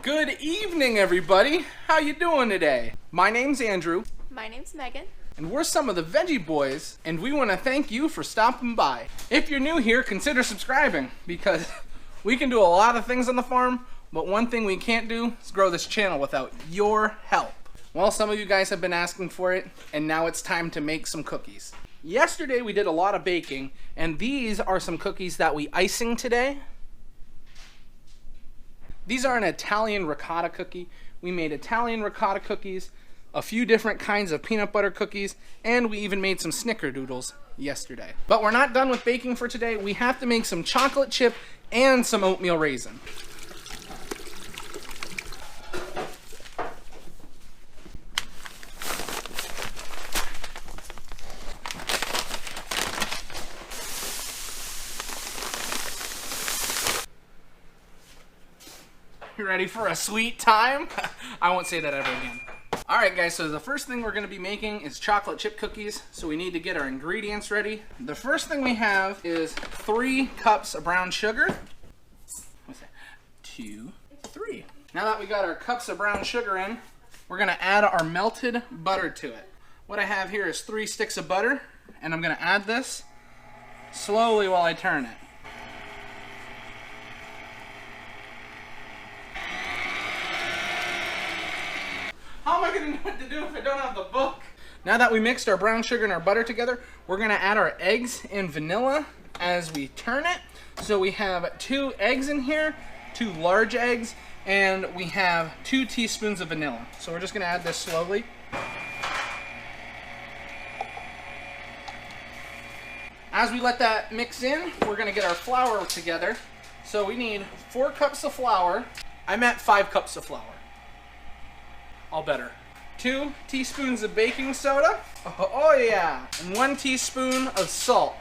Good evening, everybody. How you doing today? My name's Andrew. My name's Megan. And we're some of the Veggie Boys, and we want to thank you for stopping by. If you're new here, consider subscribing, because we can do a lot of things on the farm, but one thing we can't do is grow this channel without your help. Well, some of you guys have been asking for it, and now it's time to make some cookies. Yesterday we did a lot of baking, and these are some cookies that we icing today. These are an Italian ricotta cookie. We made Italian ricotta cookies, a few different kinds of peanut butter cookies, and we even made some snickerdoodles yesterday. But we're not done with baking for today. We have to make some chocolate chip and some oatmeal raisin. You ready for a sweet time? I won't say that ever again. Alright guys, so the first thing we're going to be making is chocolate chip cookies. So we need to get our ingredients ready. The first thing we have is 3 cups of brown sugar. What's that? 2, 3. Now that we got our cups of brown sugar in, we're going to add our melted butter to it. What I have here is 3 sticks of butter, and I'm going to add this slowly while I turn it. How am I going to know what to do if I don't have the book? Now that we mixed our brown sugar and our butter together, we're going to add our eggs and vanilla as we turn it. So we have 2 eggs in here, 2 large eggs, and we have 2 teaspoons of vanilla. So we're just going to add this slowly. As we let that mix in, we're going to get our flour together. So we need 4 cups of flour. I meant 5 cups of flour. All better. 2 teaspoons of baking soda. Oh yeah. And 1 teaspoon of salt.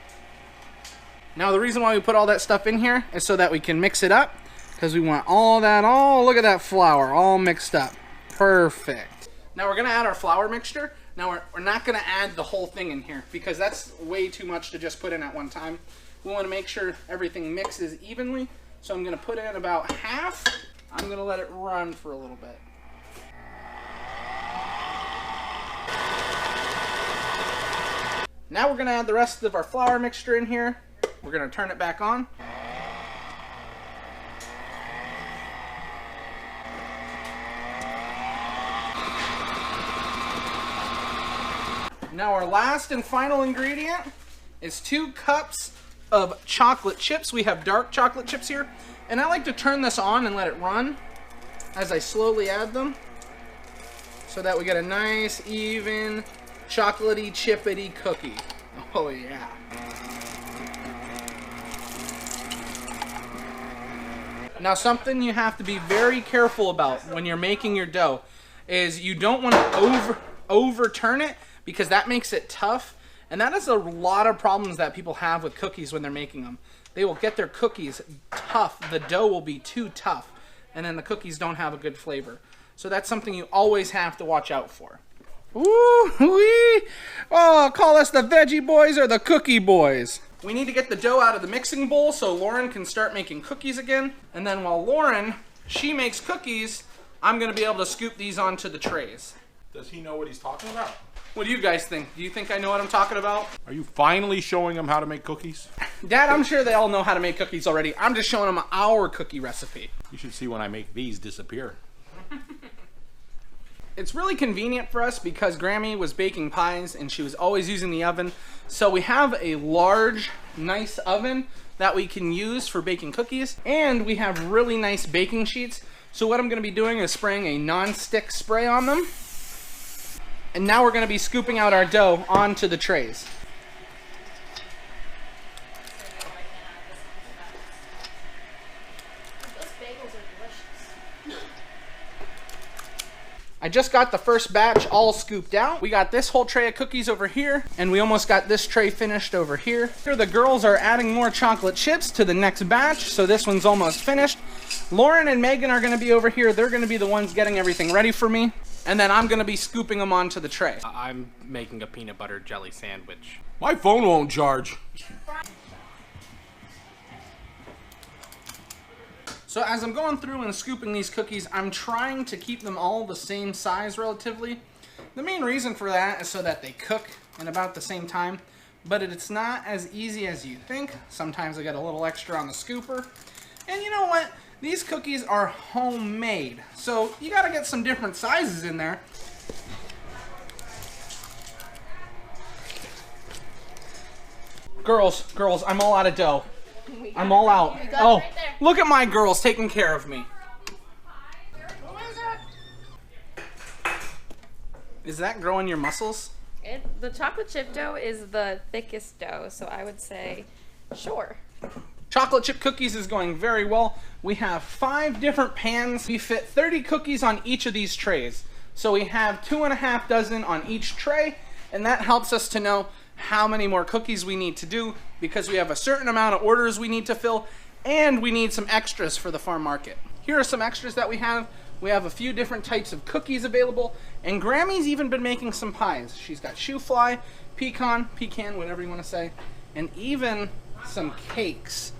Now the reason why we put all that stuff in here is so that we can mix it up, because we want all that, look at that flour, all mixed up. Perfect. Now we're gonna add our flour mixture. Now we're not gonna add the whole thing in here, because that's way too much to just put in at one time. We wanna make sure everything mixes evenly. So I'm gonna put in about half. I'm gonna let it run for a little bit. Now we're going to add the rest of our flour mixture in here. We're going to turn it back on. Now our last and final ingredient is 2 cups of chocolate chips. We have dark chocolate chips here. And I like to turn this on and let it run as I slowly add them, so that we get a nice, even, chocolatey, chippity cookie. Oh yeah. Now something you have to be very careful about when you're making your dough is you don't want to overturn it, because that makes it tough. And that is a lot of problems that people have with cookies when they're making them. They will get their cookies tough. The dough will be too tough, and then the cookies don't have a good flavor. So that's something you always have to watch out for. Ooh-wee! Oh, call us the Veggie Boys or the Cookie Boys. We need to get the dough out of the mixing bowl so Lauren can start making cookies again. And then while Lauren, she makes cookies, I'm going to be able to scoop these onto the trays. Does he know what he's talking about? What do you guys think? Do you think I know what I'm talking about? Are you finally showing him how to make cookies? Dad, I'm sure they all know how to make cookies already. I'm just showing them our cookie recipe. You should see when I make these disappear. It's really convenient for us because Grammy was baking pies and she was always using the oven. So we have a large, nice oven that we can use for baking cookies. And we have really nice baking sheets. So what I'm going to be doing is spraying a non-stick spray on them. And now we're going to be scooping out our dough onto the trays. I just got the first batch all scooped out. We got this whole tray of cookies over here, and we almost got this tray finished over here. Here the girls are adding more chocolate chips to the next batch, so this one's almost finished. Lauren and Megan are gonna be over here. They're gonna be the ones getting everything ready for me. And then I'm gonna be scooping them onto the tray. I'm making a peanut butter jelly sandwich. My phone won't charge. So as I'm going through and scooping these cookies, I'm trying to keep them all the same size relatively. The main reason for that is so that they cook in about the same time, but it's not as easy as you think. Sometimes I get a little extra on the scooper. And you know what? These cookies are homemade, so you gotta get some different sizes in there. Girls, I'm all out of dough. I'm all out. Oh, right there. look at my girls taking care of me. Is that growing your muscles? The chocolate chip dough is the thickest dough, so I would say sure. Chocolate chip cookies is going very well. We have 5 different pans. We fit 30 cookies on each of these trays. So we have 2.5 dozen on each tray, and that helps us to know how many more cookies we need to do because we have a certain amount of orders we need to fill, and we need some extras for the farm market. Here are some extras that we have. We have a few different types of cookies available, and Grammy's even been making some pies. She's got shoe fly, pecan, whatever you want to say, and even some cakes.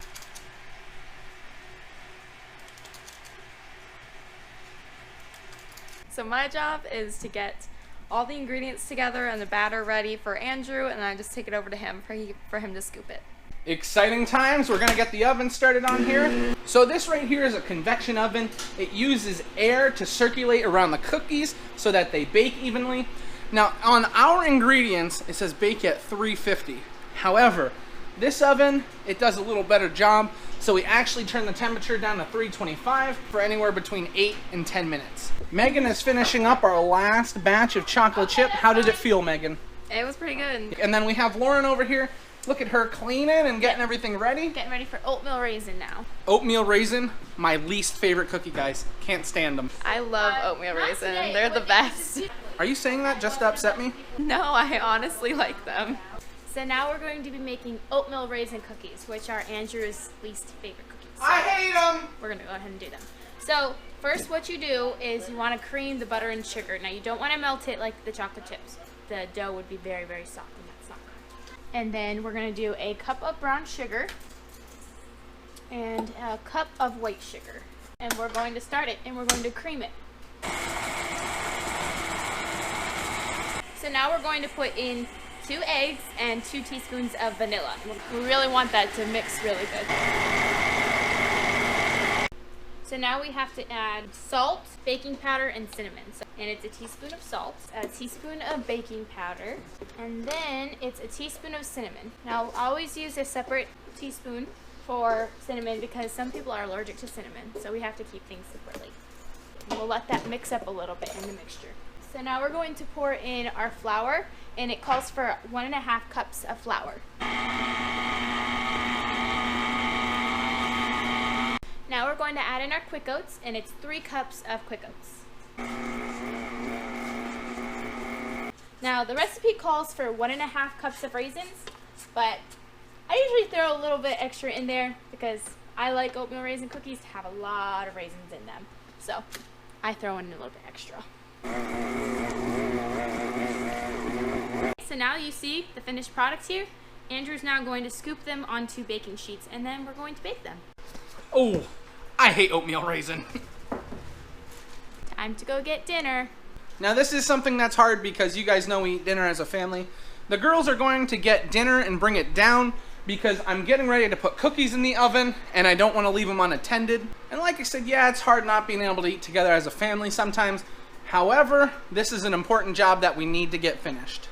So my job is to get all the ingredients together and the batter ready for Andrew, and I just take it over to him for him to scoop it. Exciting times. We're gonna get the oven started on here. So this right here is a convection oven. It uses air to circulate around the cookies so that they bake evenly. Now on our ingredients, it says bake at 350. However, this oven, it does a little better job. So we actually turn the temperature down to 325 for anywhere between 8 and 10 minutes. Megan is finishing up our last batch of chocolate chip. How did it feel, Megan? It was pretty good. And then we have Lauren over here. Look at her cleaning and getting everything ready. Getting ready for oatmeal raisin now. Oatmeal raisin, my least favorite cookie, guys. Can't stand them. I love oatmeal raisin. They're the best. Are you saying that just to upset me? No, I honestly like them. So now we're going to be making oatmeal raisin cookies, which are Andrew's least favorite cookies. So I hate them! we're gonna go ahead and do them. So first what you do is you want to cream the butter and sugar. Now you don't want to melt it like the chocolate chips. The dough would be very, very soft and that's not good. And then we're gonna do a cup of brown sugar and a cup of white sugar. And we're going to start it and we're going to cream it. So now we're going to put in 2 eggs and 2 teaspoons of vanilla. We really want that to mix really good. So now we have to add salt, baking powder, and cinnamon. And it's a teaspoon of salt, a teaspoon of baking powder, and then it's a teaspoon of cinnamon. Now always use a separate teaspoon for cinnamon because some people are allergic to cinnamon, so we have to keep things separately. And we'll let that mix up a little bit in the mixture. So now we're going to pour in our flour, and it calls for 1.5 cups of flour. Now we're going to add in our quick oats, and it's 3 cups of quick oats. Now the recipe calls for 1.5 cups of raisins, but I usually throw a little bit extra in there because I like oatmeal raisin cookies to have a lot of raisins in them. So I throw in a little bit extra. So now you see the finished product here. Andrew's now going to scoop them onto baking sheets and then we're going to bake them. Oh, I hate oatmeal raisin. Time to go get dinner. Now this is something that's hard because you guys know we eat dinner as a family. The girls are going to get dinner and bring it down because I'm getting ready to put cookies in the oven and I don't want to leave them unattended. And like I said, yeah, it's hard not being able to eat together as a family sometimes. However, this is an important job that we need to get finished.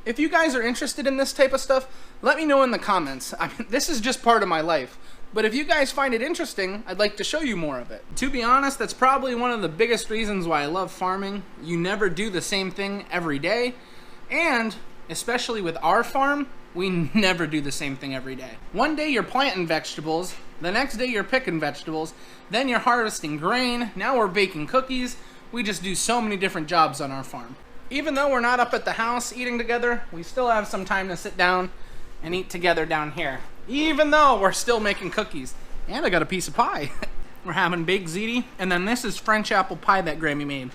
If you guys are interested in this type of stuff, let me know in the comments. I mean, this is just part of my life. But if you guys find it interesting, I'd like to show you more of it. To be honest, that's probably one of the biggest reasons why I love farming. You never do the same thing every day. And especially with our farm, we never do the same thing every day. One day you're planting vegetables, the next day you're picking vegetables, then you're harvesting grain, now we're baking cookies. We just do so many different jobs on our farm. Even though we're not up at the house eating together, we still have some time to sit down and eat together down here. Even though we're still making cookies. And I got a piece of pie. We're having baked ziti, and then this is French apple pie that Grammy made.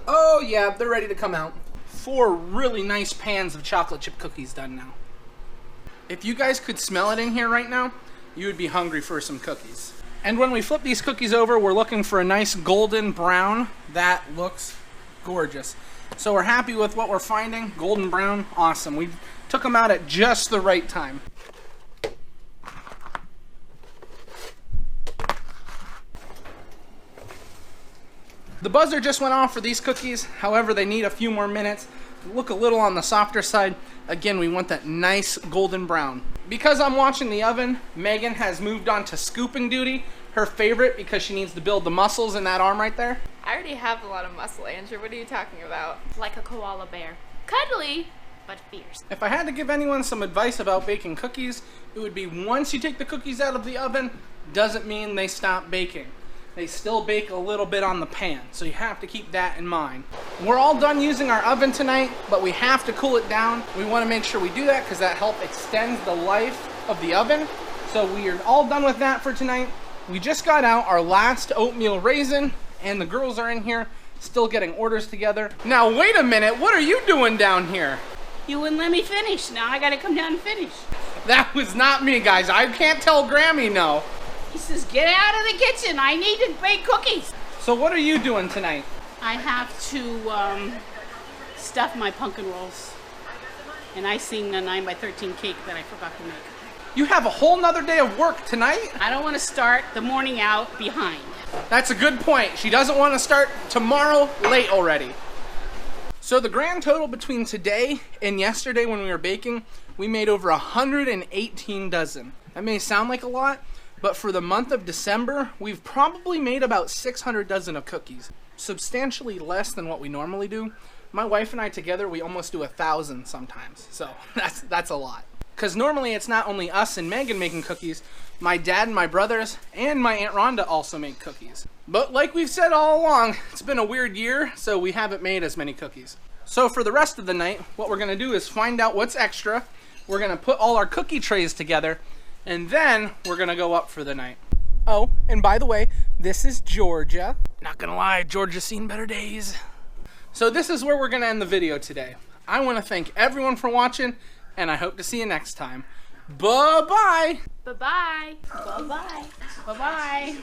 Oh yeah, they're ready to come out. 4 really nice pans of chocolate chip cookies done now. If you guys could smell it in here right now, you would be hungry for some cookies. And when we flip these cookies over, we're looking for a nice golden brown. That looks gorgeous. So we're happy with what we're finding. Golden brown, awesome. We took them out at just the right time. The buzzer just went off for these cookies. However, they need a few more minutes. Look a little on the softer side. Again, we want that nice golden brown. Because I'm watching the oven, Megan has moved on to scooping duty. Her favorite, because she needs to build the muscles in that arm right there. I already have a lot of muscle, Andrew. What are you talking about? Like a koala bear. Cuddly, but fierce. If I had to give anyone some advice about baking cookies, it would be once you take the cookies out of the oven, doesn't mean they stop baking. They still bake a little bit on the pan, so you have to keep that in mind. We're all done using our oven tonight, but we have to cool it down. We want to make sure we do that because that helps extend the life of the oven. So we are all done with that for tonight. We just got out our last oatmeal raisin, and the girls are in here still getting orders together. Now wait a minute, what are you doing down here? You wouldn't let me finish. Now I gotta come down and finish. That was not me, guys. I can't tell Grammy no. He says, get out of the kitchen. I need to bake cookies. So what are you doing tonight? I have to stuff my pumpkin rolls and icing a 9x13 cake that I forgot to make. You have a whole nother day of work tonight? I don't want to start the morning out behind. That's a good point. She doesn't want to start tomorrow late already. So the grand total between today and yesterday when we were baking, we made over 118 dozen. That may sound like a lot, but for the month of December, we've probably made about 600 dozen of cookies. Substantially less than what we normally do. My wife and I together, we almost do 1,000 sometimes. So that's a lot. Because normally it's not only us and Megan making cookies, my dad and my brothers and my Aunt Rhonda also make cookies. But like we've said all along, it's been a weird year, so we haven't made as many cookies. So for the rest of the night, what we're gonna do is find out what's extra. We're gonna put all our cookie trays together, and then we're gonna go up for the night. Oh, and by the way, this is Georgia. Not gonna lie, Georgia's seen better days. So this is where we're gonna end the video today. I wanna thank everyone for watching, and I hope to see you next time. Bye-bye. Bye-bye. Bye-bye. Bye-bye.